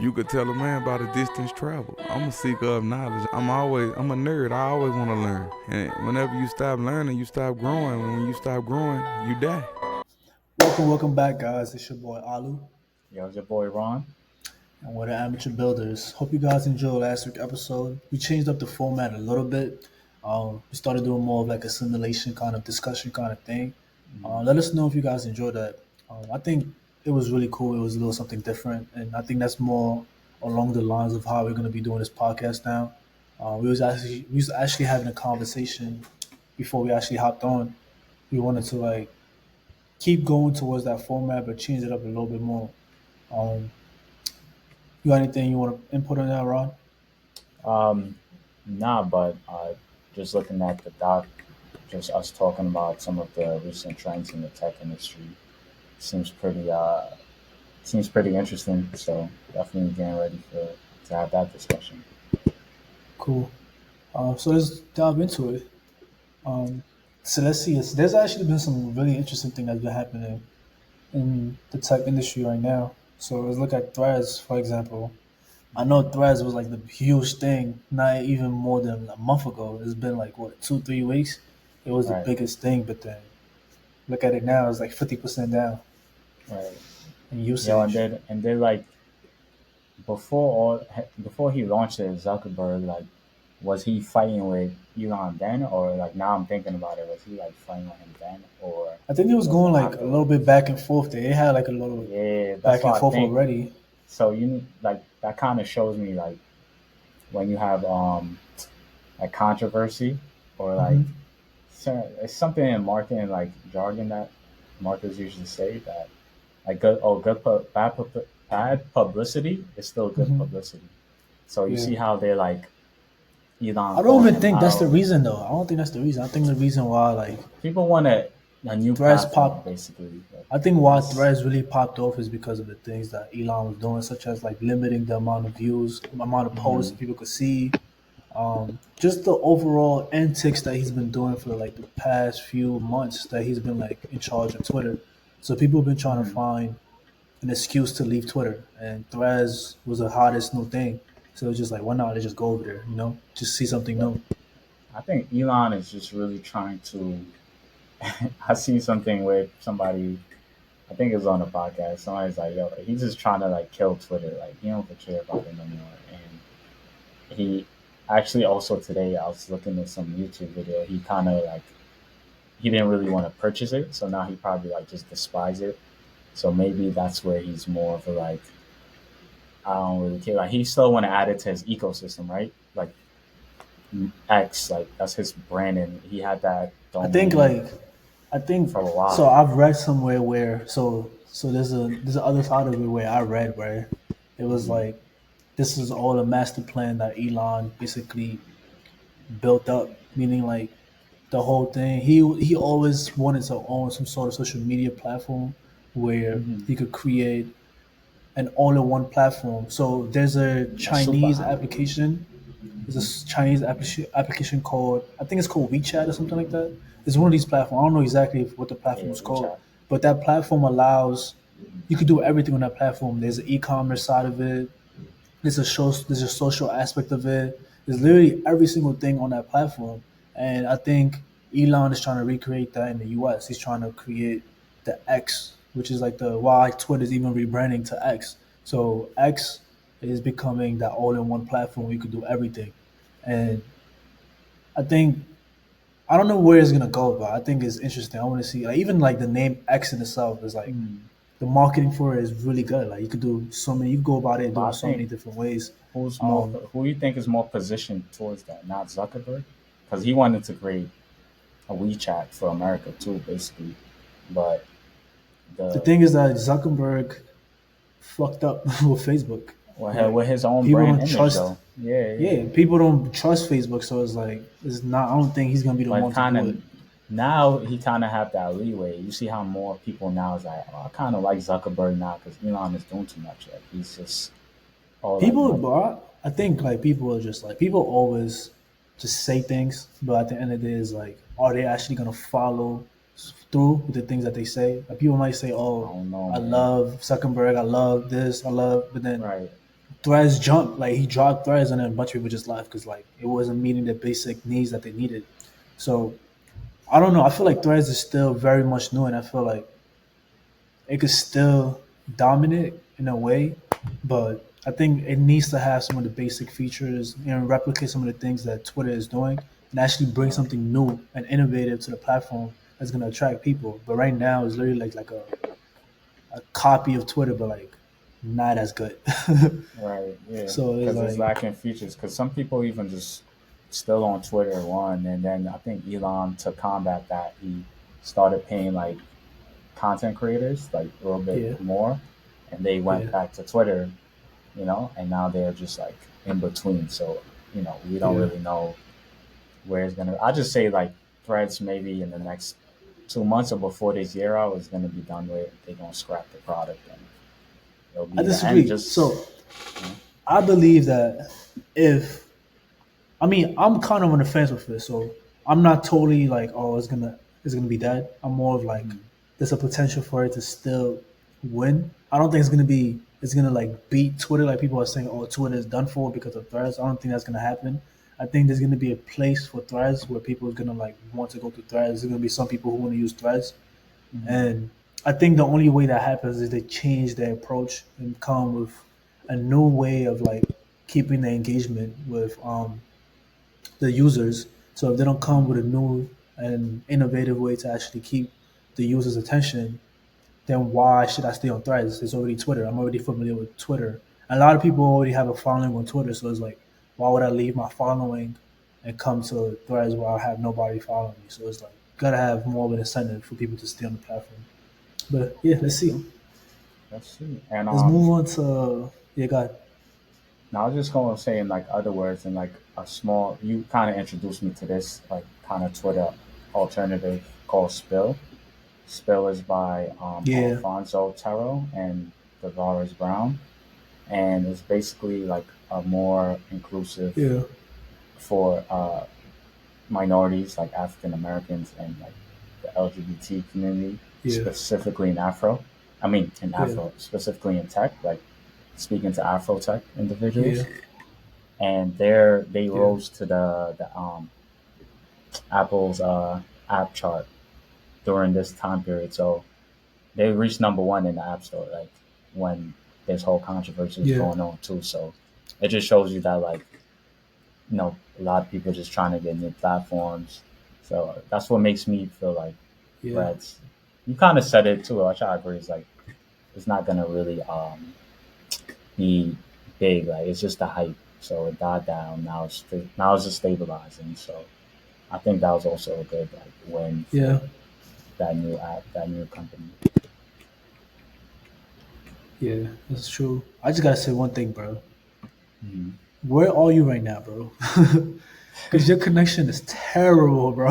You could tell a man about a distance travel. I'm a seeker of knowledge. I'm a nerd. I always want to learn. And whenever you stop learning, you stop growing. And when you stop growing, you die. Welcome back, guys. It's your boy Alu, Yo, it's your boy Ron. and we're the Amateur Builders. Hope you guys enjoyed last week's episode. We changed up the format a little bit. We started doing more of like a simulation kind of discussion kind of thing. Let us know if you guys enjoyed that. I think it was really cool. It was a little something different, and I think that's more along the lines of how we're going to be doing this podcast now. We was actually having a conversation before we actually hopped on. We wanted to like keep going towards that format, but change it up a little bit more. Um, you got anything you want to input on that, Ron? Um, nah, but just looking at the doc, just us talking about some of the recent trends in the tech industry seems pretty interesting. So definitely getting ready for to have that discussion. Cool. So let's dive into it. Um, so let's see. There's actually been some really interesting thing that's been happening in the tech industry right now. So let's look at Threads, for example. I know Threads was like the huge thing, not even more than a month ago. It's been like what 2 3 weeks. It was the Right, biggest thing, but then look at it now. It's like 50% down right. in Yo, and usage. then like before he launched it, Zuckerberg like was he fighting with Elon then, or like now I'm thinking about it, was he like fighting with him then, or I think it was was it going like a little bit afterwards? back and forth there. It had like a little Yeah, that's back and what I forth think. already. So you need like that kind of shows me like when you have like controversy or like Hmm. it's something in marketing like jargon that marketers usually say that like bad publicity is still good Hmm. publicity. So you Yeah. see how they're like Elon I don't calling even him think that's the out. reason though. I don't think that's the reason. I think the reason why like People want a new Threads platform pop basically. Like, I think why it's Threads really popped off is because of the things that Elon was doing, such as like limiting the amount of views, amount of posts mhm, that people could see. Just the overall antics that he's been doing for like the past few months that he's been like in charge of Twitter. So people have been trying to mhm. find an excuse to leave Twitter, and Threads was the hottest new thing. So it's just like, why not? Let's just go over there, just see something But new. I think Elon is just really trying to. I see something with somebody. I think it was on a podcast. Somebody's like, "Yo, he's just trying to like kill Twitter. Like he don't care about it anymore." And he actually also today I was looking at some YouTube video. He kind of like he didn't really want to purchase it, so now he probably like just despise it. So maybe that's where he's more of a like I don't really care. Like he still want to add it to his ecosystem, right? Like X, like that's his brand, and he had that I think domain like I think for a so. while. I've read somewhere where so there's a other side of it where I read where it was Hmm. like this is all a master plan that Elon basically built up, meaning like the whole thing. He always wanted to own some sort of social media platform where Hmm. he could create an all-in-one platform. So there's a A super Chinese app. application. There's a Hmm. Chinese application called I think it's called WeChat or something like that. It's one of these platforms. I don't know exactly what the platform Yeah, is called, WeChat. but that platform allows you could do everything on that platform. There's an e-commerce side of it. There's a social aspect of it. There's literally every single thing on that platform. And I think Elon is trying to recreate that in the US. He's trying to create the X, which is like the why Twitter's even rebranding to X. So X is becoming that all-in-one platform where you could do everything. And I think I don't know where it's gonna go, but I think it's interesting. I want to see like even like the name X in itself is like Mm. the marketing for it is really good. Like you could do so many, you could go about it But I doing so many think different ways. who's more Um, who you think is more positioned towards that? Not Zuckerberg, because he wanted to create a WeChat for America too, basically. But the the thing is that Zuckerberg fucked up with Facebook. with Like his own people brand don't image trust. though. Yeah, yeah. Yeah, people don't trust Facebook, so it's like it's not. I don't think he's gonna be the But one to kind do it. of now he kind of have that leeway. You see how more people now is like, oh, I kind of like Zuckerberg now because Elon is doing too much. Like he's just all like People, my but I think like people are just like people always just say things, but at the end of the day, is like, are they actually gonna follow through with the things that they say? Like people might say, I "Oh, don't know, I man. love Zuckerberg, I love this, I love," but then Right. Threads jumped, like he dropped Threads, and then a bunch of people just left because like it wasn't meeting the basic needs that they needed. So I don't know. I feel like Threads is still very much new, and I feel like it could still dominate in a way, but I think it needs to have some of the basic features and replicate some of the things that Twitter is doing, and actually bring Right. something new and innovative to the platform that's gonna attract people. But right now, it's literally like a copy of Twitter, but like not as good. Right, yeah, So it's because it's like, lacking features. Because some people even just still on Twitter one, and then I think Elon to combat that he started paying like content creators like a little bit yeah, more, and they went yeah, back to Twitter, and now they're just like in between. So we don't yeah. really know where it's gonna. I just say like Threads maybe in the next 2 months or before this year out is gonna be done with. They're gonna scrap the product and it'll I be the end. disagree. Just So you know, I believe that if I mean, I'm kind of on the fence with this, so I'm not totally like, oh, it's gonna be dead. I'm more of like, mm, there's a potential for it to still win. I don't think it's gonna like beat Twitter like people are saying, oh, Twitter is done for because of Threads. I don't think that's gonna happen. I think there's gonna be a place for Threads where people are gonna like want to go to Threads. There's gonna be some people who want to use Threads, mhm. and I think the only way that happens is they change their approach and come with a new way of like keeping the engagement with the users. So if they don't come with a new and innovative way to actually keep the user's attention, then why should I stay on Threads? It's already Twitter. I'm already familiar with Twitter. And a lot of people already have a following on Twitter, so it's like, why would I leave my following and come to Threads where I have nobody following me? So it's like, gotta have more of an incentive for people to stay on the platform. But yeah, let's That's see. true. Let's see. And Let's move on to yeah, God. now I was just gonna say in like other words and like a small. You kind of introduced me to this like kind of Twitter alternative called Spill. Spill is by Yeah, Alfonso Terrell and Tavares Brown, and it's basically like a more inclusive yeah, for minorities like African Americans and like the LGBT community, yeah, specifically in Afro. I mean, in yeah, Afro, specifically in tech, like speaking to Afro tech yeah, individuals, and they yeah, rose to the Apple's app chart during this time period. So they reached number one in the App Store, like when this whole controversy was yeah, going on too. So it just shows you that like a lot of people just trying to get new platforms. So that's what makes me feel like yeah. Threads. You kind of said it too, which I agree. Is like it's not gonna really be big. Like it's just the hype. So it died down. Now it's just stabilizing. So I think that was also a good like win Yeah. for that new app, that new company. Yeah, that's true. I just gotta say one thing, bro. Mhm. Where are you right now, bro? Because your connection is terrible, bro.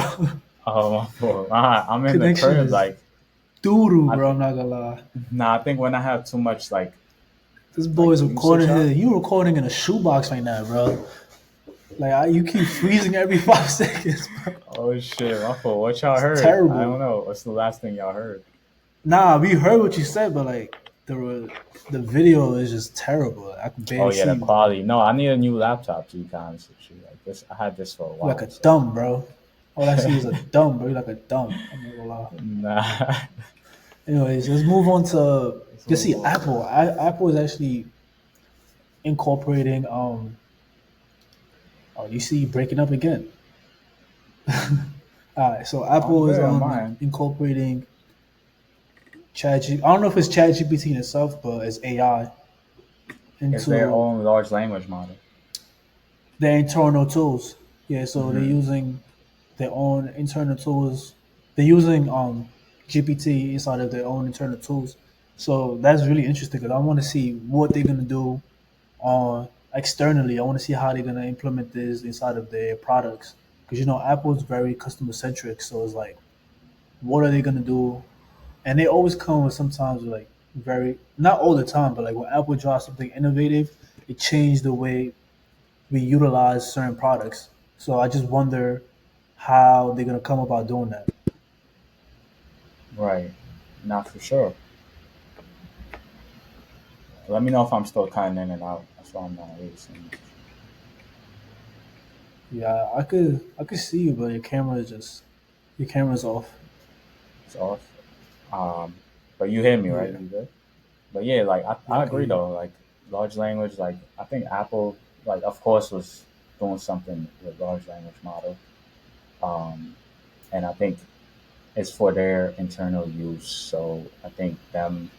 Oh, I'm in the Connection crib. is Like doo doo, I bro. I'm not gonna lie. I think when I have too much This like boy's usage recording here. up. You recording in a shoebox right now, bro. Like you keep freezing every 5 seconds, bro. Oh shit, my fault. What y'all It's heard? I don't terrible. know. What's the last thing y'all heard? Nah, we heard what you said, but like the video is just terrible. I can Oh barely yeah, see the you, bro. quality. No, I need a new laptop to be honest with you. Like this, I had this for a You like while. a So dumb, bro. All I see is a dumb, bro. You like a dumb. I'm not gonna lie. nah. Anyways, let's move on to Let's just move see on. Apple. Apple is actually incorporating. Oh, you see, breaking up again. All right, so I'm Apple is good on on mine. incorporating I don't know if it's ChatGPT in itself, but it's AI It's their into own large language model. their internal tools. Yeah, so they're Hmm. using their own internal tools. They're using GPT inside of their own internal tools. So that's really interesting because I want to see what they're gonna do on externally. I want to see how they're gonna implement this inside of their products because Apple's very customer centric. So it's like, what are they gonna do? And they always come with sometimes with like very not all the time, but like when Apple drops something innovative, it changed the way we utilize certain products. So I just wonder how they're gonna come about doing that. Right. Not for sure. Let me know if I'm still cutting in and out. That's why I'm not really seeing Yeah, I could see you, but your camera's off. it's off. But you hear me, right? Yeah, You good? But yeah, like yeah, I I could agree hear you. though. Like large language, like I think Apple, like of course, was doing something with large language model, um, and I think it's for their internal use. So I think them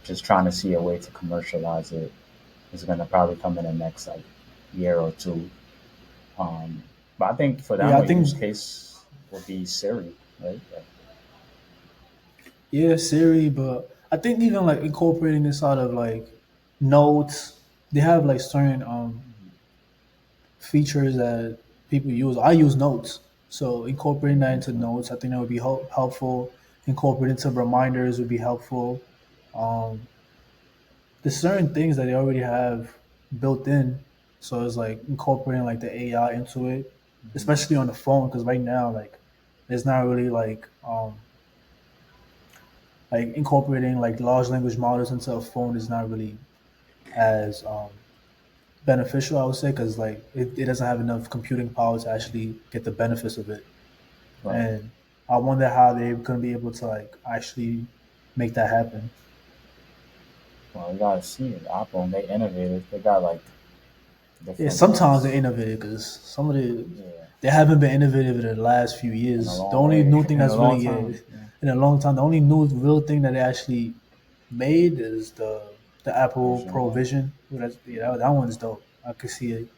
just trying to see a way to commercialize it is going to probably come in the next like year or two. Um, but I think for Yeah, them, I a use think case would be Siri, right? Like, yeah, Siri, but I think even like incorporating this out of like notes, they have like certain features that people use. I use notes, so incorporating that into notes, I think that would be helpful. Incorporating into reminders would be helpful. Um, there's certain things that they already have built in, so it's like incorporating like the AI into it, mhm. especially on the phone, because right now like there's not really like incorporating like large language models into a phone is not really as beneficial, I would say, because like it doesn't have enough computing power to actually get the benefits of it. Right. And I wonder how they're gonna be able to like actually make that happen. Well, you gotta see it. Apple, they innovative. They got like Yeah, different sometimes they're things. innovative because some of the Yeah, they haven't been innovative in the last few in a years. The long only way, new thing in a that's long really time. Yeah. in a long time, the only new real thing that they actually made is the Apple Version Pro one. Vision. Yeah, that one is dope. I could see it.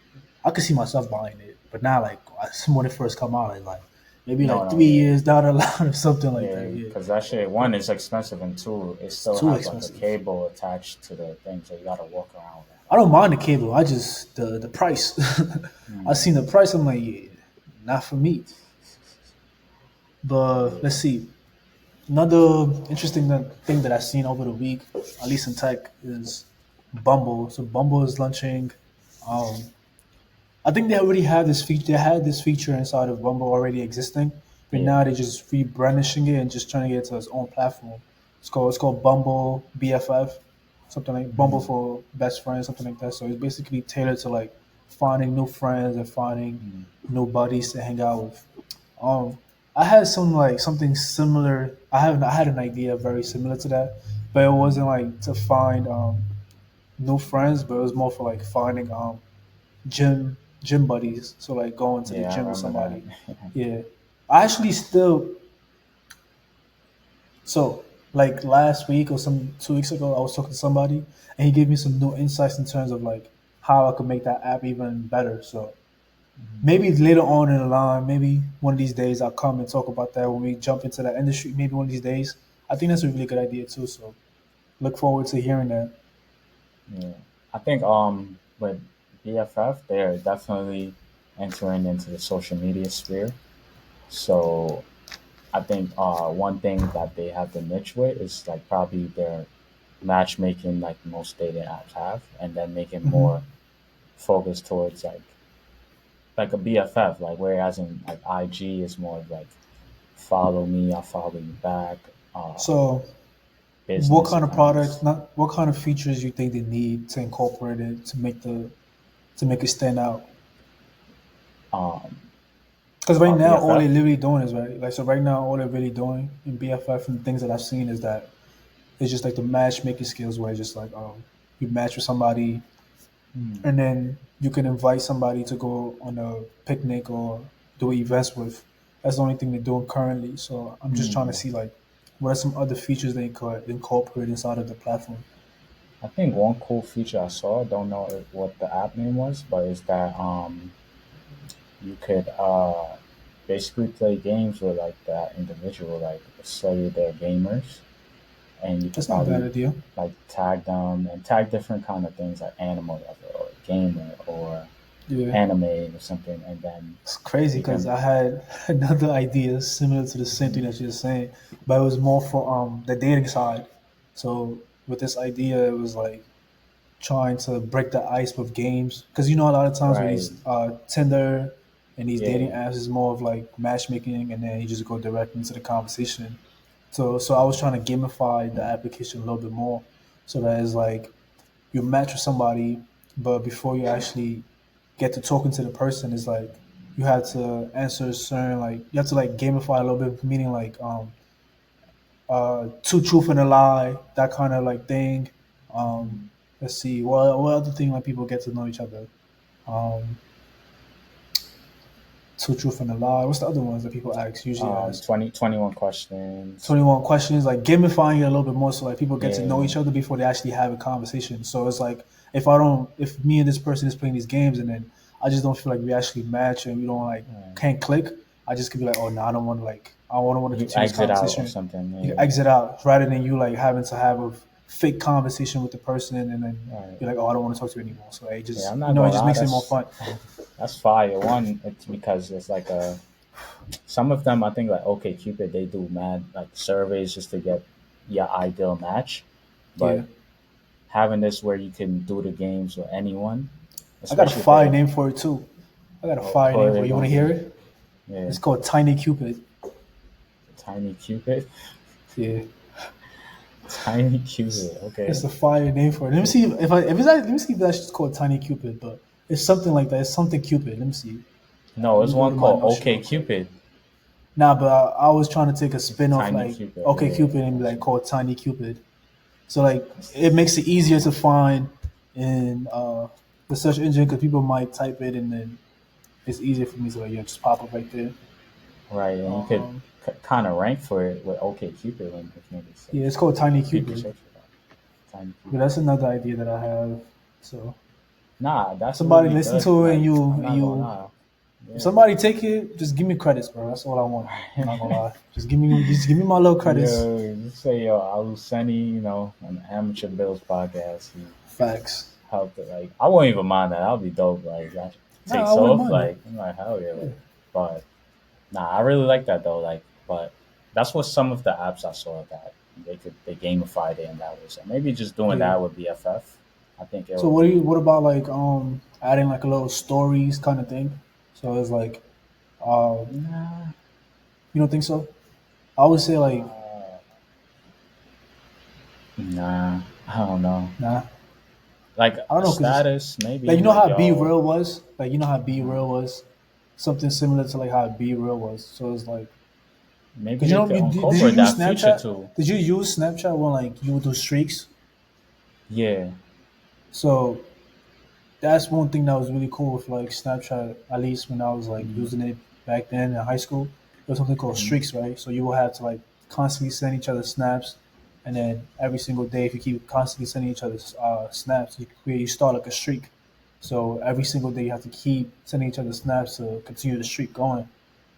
I could see myself buying it, but not like when it first come out. Like maybe No, like no, 3 years down the line or something like that. yeah, Yeah, because that shit one is expensive and two, it it's still too has like a expensive. cable attached to the thing, so you gotta walk around with I don't mind the cable. I just the price. that. I seen the price. I'm like, yeah, not for me. Yeah. But let's see. Another interesting thing that I've seen over the week, at least in tech, is Bumble. So Bumble is launching. Um, I think they already have this feature. They had this feature inside of Bumble already existing, but Yeah. now they're just rebrandishing it and just trying to get it to its own platform. It's called Bumble BFF, something like Bumble Mhm. for best friends, something like that. So it's basically tailored to like finding new friends and finding Mhm. new buddies to hang out with. Um, I had something similar. I had an idea very similar to that, but it wasn't like to find new friends, but it was more for like finding gym buddies. So like going to the Yeah, I gym with remember that. somebody. Yeah, I actually still so like last week or some 2 weeks ago, I was talking to somebody and he gave me some new insights in terms of like how I could make that app even better. So Mhm. maybe later on in the line, maybe one of these days I'll come and talk about that when we jump into that industry. Maybe one of these days. I think that's a really good idea too. So look forward to hearing that. Yeah, I think with BFF, they're definitely entering into the social media sphere. So I think one thing that they have the niche with is like probably their matchmaking, like most dating apps have, and then making more Hmm. focus towards like a BFF, like whereas in like IG is more of like follow me, I'll follow you back, uh, So what business kind of products, accounts. not what kind of features you think they need to incorporate it to make it stand out? Um, Because right now, all they're BFF. literally doing is right. Like so, right now, all they're really doing in BFF and the things that I've seen is that it's just like the matchmaking skills, where it's just like you match with somebody, Hmm. and then you can invite somebody to go on a picnic or do events with. That's the only thing they're doing currently. So I'm just trying to Hmm. see like what are some other features they could incorporate inside of the platform. I think one cool feature I saw, don't know what the app name was, but is that you could basically play games with like that individual, like say they're gamers, and you could That's not a bad probably idea. like tag them and tag different kind of things like animal lover or gamer or Yeah. anime or something, and then It's crazy you because can. I had another idea similar to the same thing that you're saying, but it was more for the dating side. So with this idea, it was like trying to break the ice with games because you know a lot of times with Right. these Tinder and these Yeah. dating apps is more of like matchmaking, and then you just go direct into the conversation. So I was trying to gamify the application a little bit more, so that it's like you match with somebody, but before you actually get to talking to the person, is like you have to answer certain, like you have to like gamify a little bit, meaning like two truth and a lie, that kind of like thing. Um, let's see, what other thing like people get to know each other. Um, two truth and a lie. What's the other ones that people ask usually ask? 21 questions. 21 questions, like gamifying it a little bit more so like people get to know Yeah, each other before they actually have a conversation. So it's like if me and this person is playing these games and then I just don't feel like we actually match and we don't like right. can't click, I just could be like, oh no, I don't want to like I don't want to You continue this exit out or conversation. something. You Yeah, exit out rather than you like having to have a fake conversation with the person and then right. be like, oh, I don't want to talk to you anymore. So it Yeah, just I'm not it gonna just lie. makes it more fun. That's fire. One, it's because it's like a some of them I think like okay Cupid they do mad like surveys just to get your ideal match, Yeah, but having this where you can do the games with anyone, I got a especially if fire they're name for it too. I got a oh, fire what name are for they it. You want gonna to hear be? it? Yeah, It's called Tiny Cupid. tiny Cupid, Yeah. tiny Cupid. It's Okay, a fire name for it. Let me see if it's let me see if that's just called Tiny Cupid, but it's something like that. It's something Cupid. Let me see. no, Let there's me go one to my called notion OK real quick. Cupid. Nah, but I was trying to take a It's spin off tiny like Cupid. okay Yeah, Cupid and be like gotcha. called Tiny Cupid. So like it makes it easier to find in the search engine because people might type it and then it's easier for me to like just pop up right there. Right, and you could Um, kind of rank for it with OK Cupid when if niggas yeah, search it's called Tiny people Cupid. search for that. Tiny But Cupid. that's another idea that I have. So Nah, that's somebody really listen good. to it and Like you I'm and not gonna you lie. if Yeah. somebody take it, just give me credits, bro. That's all I want. I'm not gonna lie. Just give me my little credits. Yo, you say yo, Aluseni, on the Amateur Bills podcast, he Facts. helped it. Like I wouldn't even mind that. That'll be dope. Like that Nah, I takes wouldn't off. mind it. Like I'm like hell yeah. Yeah. Like, but nah, I really like that though. Like, but that's what some of the apps I saw that they gamified it in that way. So maybe just doing Yeah. that with BFF, I think it So would be what about like adding like a little stories kind of thing? So it's like uh nah. you don't think so? I would say like Uh, nah, I don't know. nah. Like I don't a know because status, like maybe you know like how Be yo. Real was? Like you know how Be uh Real was? Something similar to like how Be Real was. So it's like Maybe because you they know could did you incorporate use that feature Snapchat? too. Did you use Snapchat when like you would do streaks? Yeah. So that's one thing that was really cool with like Snapchat. At least when I was like Mm-hmm. using it back then in high school, there was something called Mm-hmm. streaks, right? So you will have to like constantly send each other snaps, and then every single day, if you keep constantly sending each other snaps, you start like a streak. So every single day, you have to keep sending each other snaps to continue the streak going.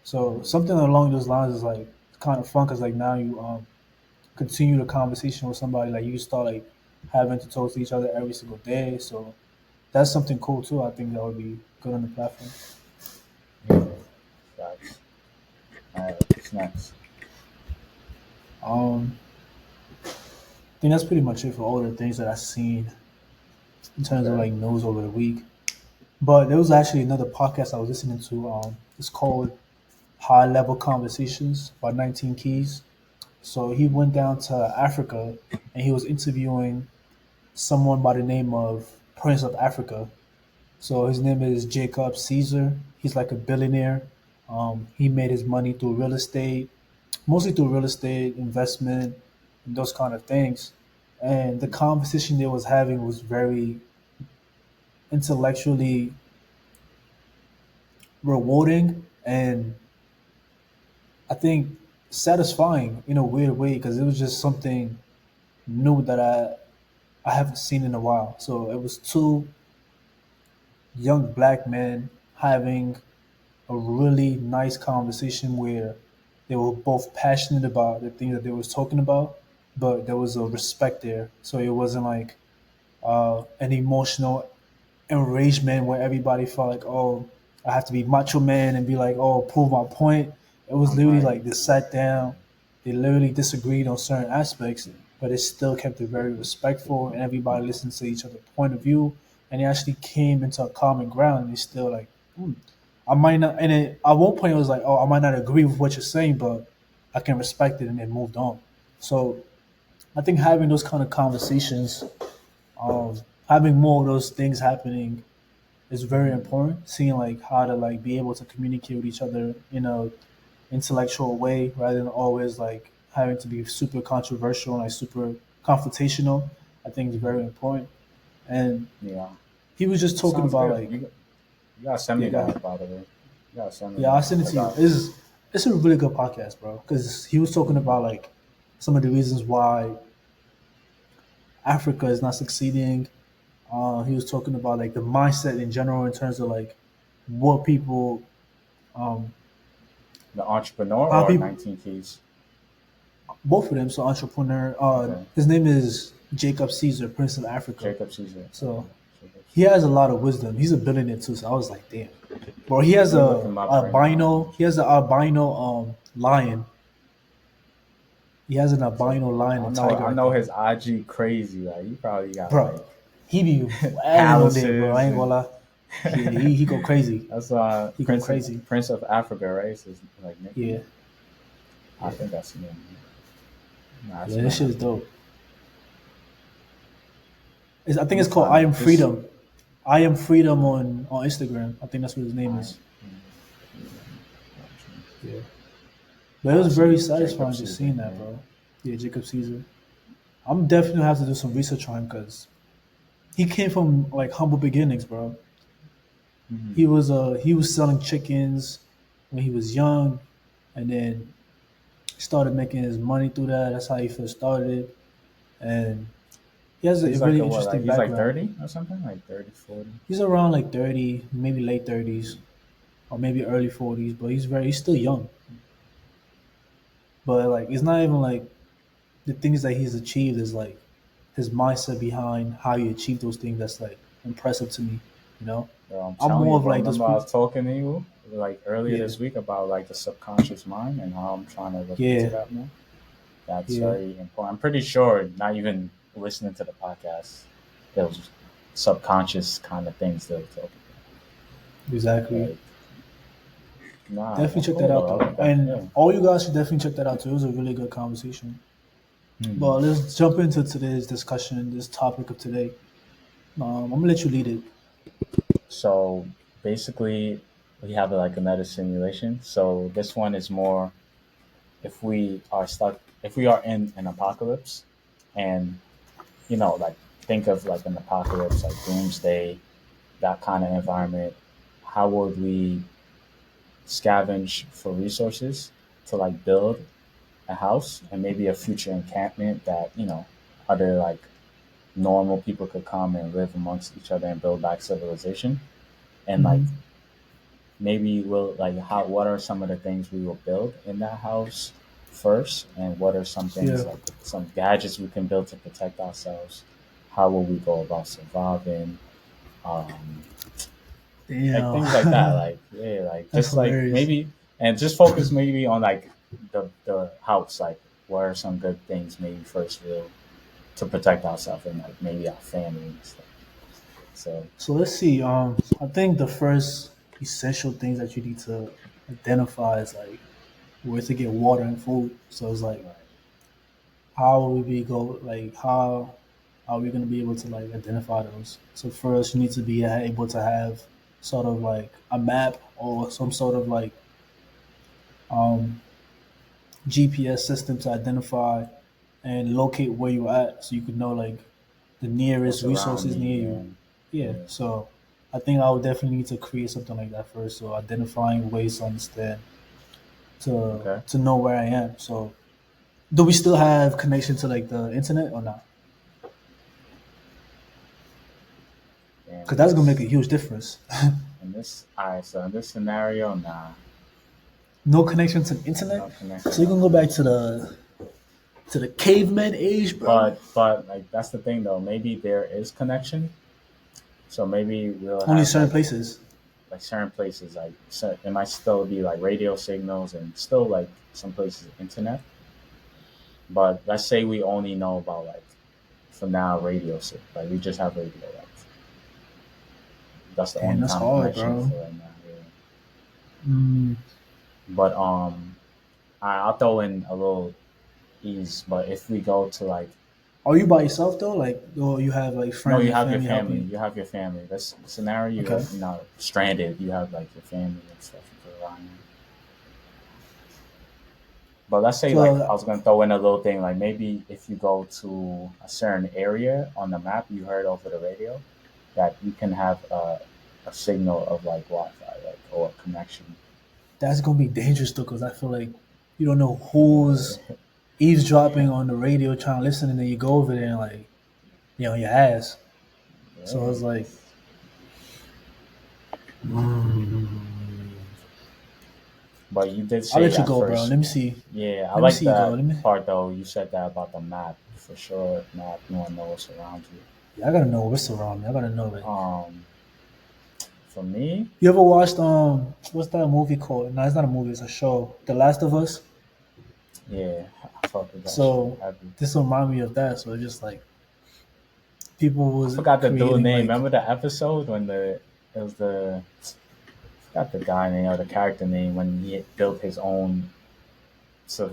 So something along those lines is like kind of fun because like now you continue the conversation with somebody, like you start like having to talk to each other every single day. So that's something cool too. I think that would be good on the platform. Yeah. That's what's next? Um, I think that's pretty much it for all the things that I've seen in terms of Okay. like news over the week. But there was actually another podcast I was listening to. It's called High Level Conversations by 19 Keys. So he went down to Africa and he was interviewing someone by the name of Prince of Africa. So his name is Jacob Caesar. He's like a billionaire. He made his money through real estate, mostly through real estate investment and those kind of things. And the conversation they was having was very intellectually rewarding and I think satisfying in a weird way because it was just something new that I haven't seen in a while. So it was two young black men having a really nice conversation where they were both passionate about the things that they was talking about, but there was a respect there. So it wasn't like an emotional enragement where everybody felt like, oh, I have to be macho man and be like, oh, prove my point. It was I'm literally right. like they sat down, they literally disagreed on certain aspects, but it still kept it very respectful and everybody listened to each other's point of view and they actually came into a common ground and they still like, I might not, and it, at one point it was like, oh, I might not agree with what you're saying, but I can respect it and then moved on. So I think having those kind of conversations having more of those things happening is very important. Seeing like how to like be able to communicate with each other in a intellectual way rather than always like having to be super controversial and like super confrontational. I think is very important. And Yeah, he was just it talking sounds about good. like, You gotta send yeah, me go ahead. that, by the way. You gotta send me Yeah, I'll that. send it I to you. got. It's a really good podcast, bro. Because he was talking about like some of the reasons why Africa is not succeeding. He was talking about like the mindset in general in terms of like what people, um, The entrepreneur how or people, 19 keys. both of them. So entrepreneur. Okay, His name is Jacob Caesar, Prince of Africa. Jacob Caesar. Okay, So Jacob he Caesar. has a lot of wisdom. He's a billionaire too. So I was like, damn, bro. He has Let me look him up right now. albino. He has an albino lion. He has an albino Jacob. lion and tiger, I I know think. his IG crazy. Like he probably got Bro, like he be wilding on there, bro. I palaces ain't gonna and lie. Yeah, he go crazy. that's He go crazy. Prince of Africa, right? It's his like Yeah, nickname. I yeah, think that's him. Nah, that's yeah. This shit mad. is dope. I I'm think gonna it's called find I it. Am This Freedom. I Am Freedom on Instagram. I think that's what his name I is. Yeah, but it I was see very Jacob satisfying just Caesar. seeing that, Yeah. bro. Yeah, Jacob Caesar. I'm definitely gonna have to do some research on him because he came from like humble beginnings, bro. Hmm. He was selling chickens when he was young, and then started making his money through that. That's how he first started, and he has a He's like really a what? Like interesting he's like background. 30 or something? Like 30, 40. He's around like 30, maybe late 30s, or maybe early 40s, but he's still young. But like it's not even like the things that he's achieved is like his mindset behind how he achieved those things that's like impressive to me. You know, Bro, I'm I'm telling more you, of bro. like those Remember I people. was talking to you like earlier Yeah, this week about like the subconscious mind and how I'm trying to look into yeah, that more. That's yeah, very important. I'm pretty sure not even listening to the podcast, there was subconscious kind of things they were talking about. exactly. Like, nah, Definitely that's check that cool out though. I though, like that. and Yeah. all you guys should definitely check that out too. It was a really good conversation. Hmm. But let's jump into today's discussion, this topic of today. I'm gonna let you lead it. So basically, we have like another simulation. So this one is more if we are stuck, if we are in an apocalypse, and like think of like an apocalypse, like doomsday, that kind of environment. How would we scavenge for resources to like build a house and maybe a future encampment that other like normal people could come and live amongst each other and build back civilization and like Hmm. maybe we'll like how what are some of the things we will build in that house first and what are some Yeah. things like some gadgets we can build to protect ourselves, how will we go about surviving, um, like Damn, things like that, like yeah, like that's just like hilarious. maybe and just focus maybe on like the house, like what are some good things maybe first we'll to protect ourselves and like maybe our family and stuff. So So let's see. I think the first essential things that you need to identify is like where to get water and food. So it's like right. how will we go? Like how are we gonna be able to like identify those? So first, you need to be able to have sort of like a map or some sort of like um, GPS system to identify and locate where you're at, so you could know like the nearest What's around resources near me you. and Yeah. yeah. So I think I would definitely need to create something like that first. So identifying ways to understand Okay. to know where I am. So do we still have connection to like the internet or not? And Because that's gonna make a this huge difference. all right, so in this scenario, nah, No connection to the internet. no So connection, you no can go back connection. to the caveman age, bro. But like that's the thing though. Maybe there is connection. So maybe we'll Only have certain places. like certain places like so it might still be like radio signals and still like some places internet. But let's say we only know about like for now radio signal. Like we just have radio. Like that's the Damn, only that's kind of hard, connection bro. for right now. Yeah. Mm, But I'll throw in a little ease. But if we go to like Are you by yourself though? Like, or you have like No, friends you and have your family helping family. you? You have your family. That's the scenario. Okay. You're not stranded. You have like your family and stuff you can rely on. But let's say like I So was gonna throw in a little thing like maybe if you go to a certain area on the map you heard over the radio, that you can have a signal of like Wi-Fi like or a connection. that's gonna be dangerous though, because I feel like you don't know who's eavesdropping on the radio trying to listen, and then you go over there and like you know your ass. So Yeah, it's like, it's, but you did I'll say let you at go, bro. first. Let me see. Yeah, I Let me like see you go. that Let me. part though. You said that about the map for sure. Map, you want to know what's around you. Yeah, I gotta know what's around me. I gotta know like. Um, for me, You ever watched what's that movie called? No, it's not a movie. It's a show. The Last of Us. yeah, I fuck with that shit So heavy. this remind me of that. So it's just like people I was forgot the dude creating name. like, Remember the episode when the it was the I forgot the guy name or the character name when he built his own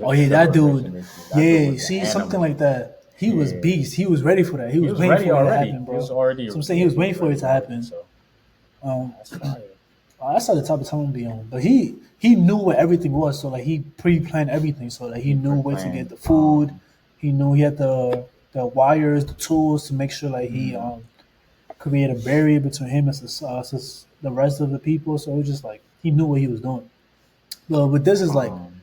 oh yeah, that civilization. dude. Basically, that dude Yeah, was an see something animal. like that. He was Yeah, beast. He was ready for that. He he was was waiting ready for it to already. happen, He was bro. already So I'm saying he yeah, was he waiting was for it ready to already. happen. So Um, that's fire. that's not the type of time to be on. But he knew what everything was. So like he pre-planned everything. So like he He knew where to get pre-planned. the food. He knew he had the wires, the tools to make sure like he Mm, create a barrier between him and the rest of the people. So it was just like he knew what he was doing. But this is like um,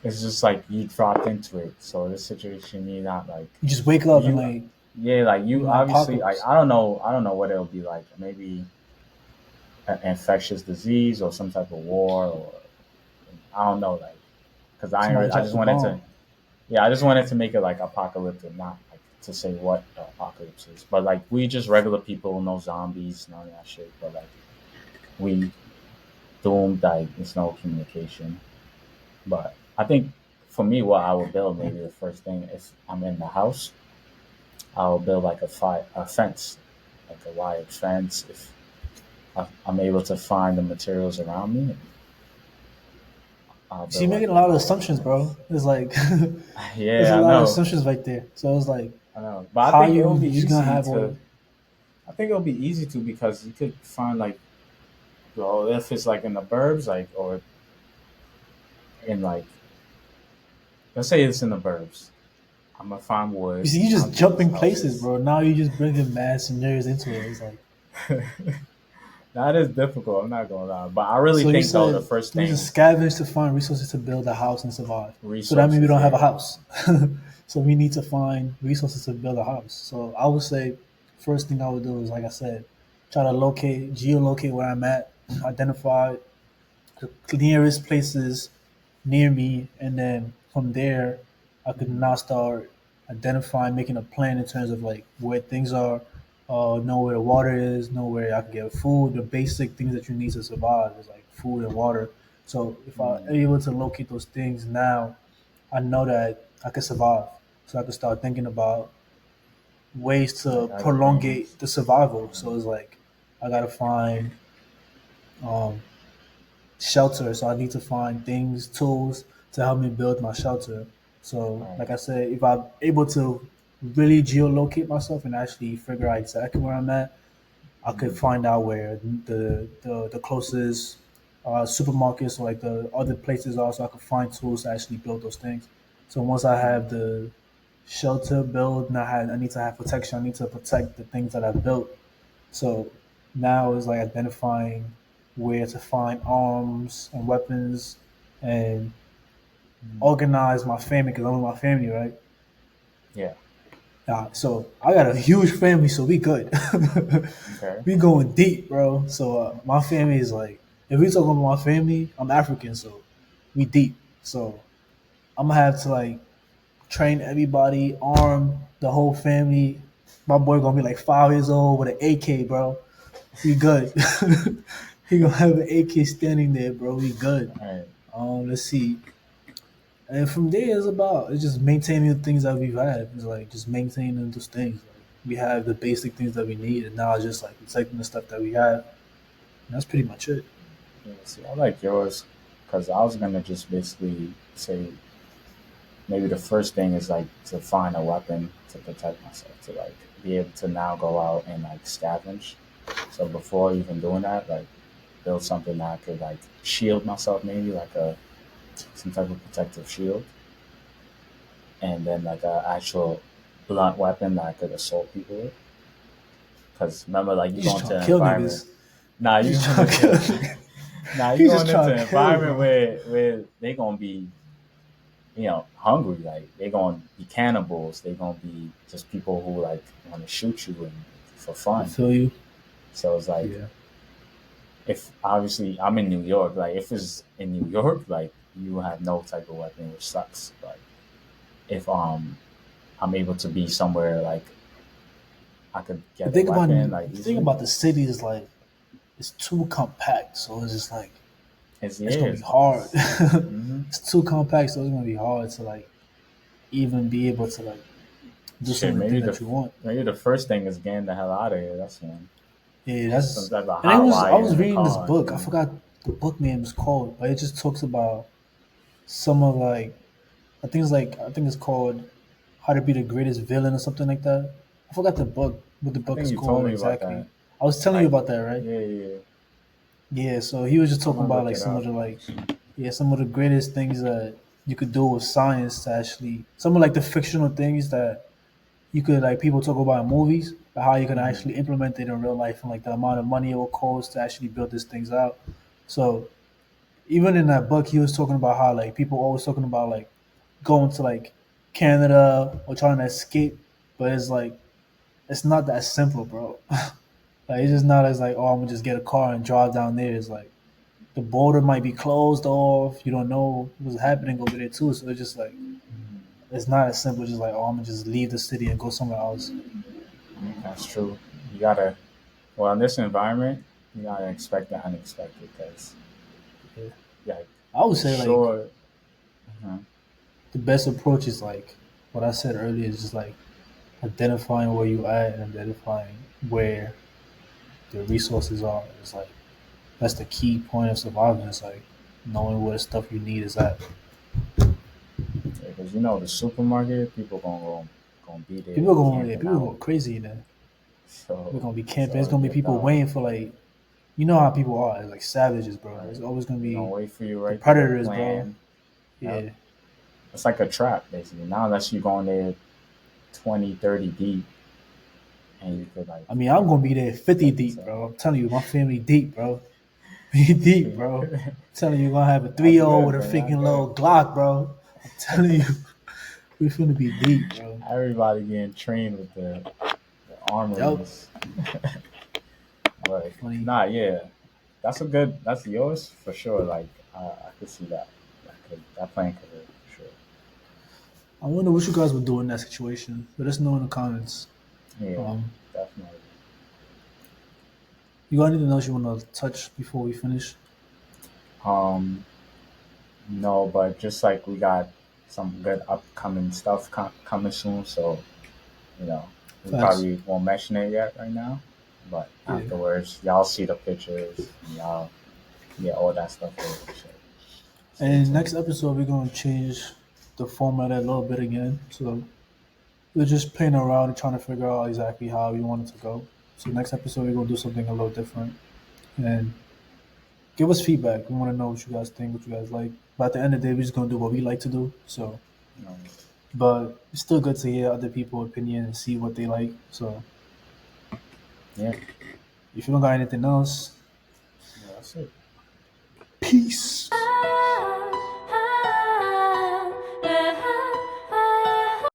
it's just like you dropped into it. So this situation, you not like you just wake up and you. like Yeah, like you're you in the obviously like apocalypse. I don't know what it'll be like. Maybe an infectious disease or some type of war or I don't know like because Somebody I dropped just the wanted to bomb. yeah I just wanted to make it like apocalyptic, not like to say what the apocalypse is, but like we just regular people, no zombies, none of that shit. But like we doomed, like there's no communication. But I think for me, what I would build maybe the first thing if I'm in the house, I'll build like a fence, like a wire fence. If I'm able to find the materials around me, I'll See, you're build like making a a lot of wire assumptions, bro. fence. It's like there's a Yeah, I lot of know, assumptions right there. So it's like I know. But I how think it will be you just gonna easy have to. all I think it'll be easy to because you could find like, well, if it's like in the burbs, like or in like, let's say it's in the burbs. I'm gonna find you wood. see, you I'll just get these jumping places, houses. bro. Now you just bringing mad scenarios into it. It's like That is difficult. I'm not gonna lie, but I really so you think though the said first you just thing scavenge to find resources to build a house and survive. So that means we resources. don't have a Yeah. house. So we need to find resources to build a house. So I would say first thing I would do is like I said, try to geolocate where I'm at, identify the nearest places near me, and then from there, I could Mhm. now start identifying, making a plan in terms of like where things are, know where the water is, know where I can get food. The basic things that you need to survive is like food and water. So if I'm Mm. able to locate those things now, I know that I can survive. So I can start thinking about ways to Like other things. prolongate the survival. Mhm. So it's like I gotta find um, shelter. So I need to find things, tools to help me build my shelter. So, Right. like I said, if I'm able to really geolocate myself and actually figure out exactly where I'm at, I could Mhm. find out where the closest supermarkets or like the other places are, so I could find tools to actually build those things. So once I have Mm. the shelter built, and I need to have protection. I need to protect the things that I've built. So now it's like identifying where to find arms and weapons and Mm. organize my family because I'm with my family, right? Yeah. So I got a huge family, so we good. Okay. We going deep, bro. So my family is like, if we talking about my family, I'm African, so we deep. So I'm gonna have to like train everybody, arm the whole family. My boy gonna be like 5 years old with an AK, bro. We good. He gonna have an AK standing there, bro. We good. Right. Let's see. And from there, it's just maintaining the things that we've had. It's like just maintaining those things. Like we have the basic things that we need, and now it's just like protecting the stuff that we have. And that's pretty much it. Yeah. See, I like yours because I was gonna just basically say maybe the first thing is like to find a weapon to protect myself, to like be able to now go out and like scavenge. So before even doing that, like build something that I could like shield myself, maybe like a some type of protective shield, and then like a actual blunt weapon that I could assault people with. Because remember, like you You go just trying into to an kill environment. niggas. Nah, You you just going trying to kill into niggas. nah, you You just going into trying an to kill, environment bro. where they gonna be hungry. Like they gonna be cannibals. They gonna be just people who like want to shoot you and for I fun. feel you. So it's like Yeah. if obviously I'm in New York, like if it's in New York, like you have no type of weapon, which sucks. But if I'm able to be somewhere like I could The get a thing about weapon like the thing easily, about the city is like it's too compact, so it's just like it's it's yeah, gonna be hard. mm-hmm. It's too compact, so it's gonna be hard to like even be able to like do some Shit. of the things that you want. Maybe the first thing is getting the hell out of here. That's one. Yeah, Some that's type of and it hot was I wire was in the reading this car. book. I forgot the book name is called, but it just talks about some of like I think it's called How to Be the Greatest Villain or something like that. I forgot the book what the I book think is you told called me about that. exactly. I was telling you Like, about that, right? yeah, yeah. Yeah, so he was just I'm talking gonna about look like it some of up. the like yeah, some of the greatest things that you could do with science to actually some of like the fictional things that you could like people talk about in movies, but how you can Hmm. actually implement it in real life and like the amount of money it will cost to actually build these things out. So even in that book he was talking about how like people always talking about like going to like Canada or trying to escape, but it's like it's not that simple, bro. Like it's just not as like, oh, I'm gonna just get a car and drive down there. It's like the border might be closed off. You don't know what's happening over there too. So it's just like it's not as simple. Just like, oh, I'm gonna just leave the city and go somewhere else. That's true. You gotta. Well, in this environment, you gotta expect the unexpected. Because Yeah. yeah, I would for say like sure. Mhm. the best approach is like what I said earlier. Is just like identifying where you at and identifying where the resources are. It's like that's the key point of surviving. It's like knowing where the stuff you need is at. Yeah, because the supermarket, people gonna be there People going, yeah, camping people out. going crazy in there. We're So gonna be it's camping. It's always gonna be get people dark. waiting for like, you know how people are, like savages, bro. Right. There's always gonna They're gonna be wait for you the right there, predators, bro. plan. Yep. Yeah. It's like a trap, basically. Now, unless you go in there 20, 30 deep, and you could, like, I mean, I'm gonna be there 50 protect deep, yourself. bro. I'm telling you, my family deep, bro. We deep, bro. I'm telling you, we're gonna have a That's 3-0 with good, a man. That's freaking good. little Glock, bro. I'm telling you, we're finna be deep, bro. Everybody getting trained with the Yep. armories. But, Funny. nah, yeah. That's yours for sure. Like, I could see that. That plan could work for sure. I wonder what you guys would do in that situation. Let us know in the comments. Yeah, Um, definitely. you got anything else you wanna touch before we finish? Um, no, but just like we got some good upcoming stuff coming soon, so you know, we Facts. probably won't mention it yet right now, but Yeah. afterwards, y'all see the pictures and y'all get all that stuff later. So stay And tuned. next episode, we're gonna change the format a little bit again. So we're just playing around and trying to figure out exactly how we want it to go. So next episode, we're gonna do something a little different and give us feedback. We want to know what you guys think, what you guys like. But at the end of the day, we're just gonna do what we like to do. So, Um, but it's still good to hear other people's opinion and see what they like. So yeah, if you don't got anything else, yeah, that's it. peace.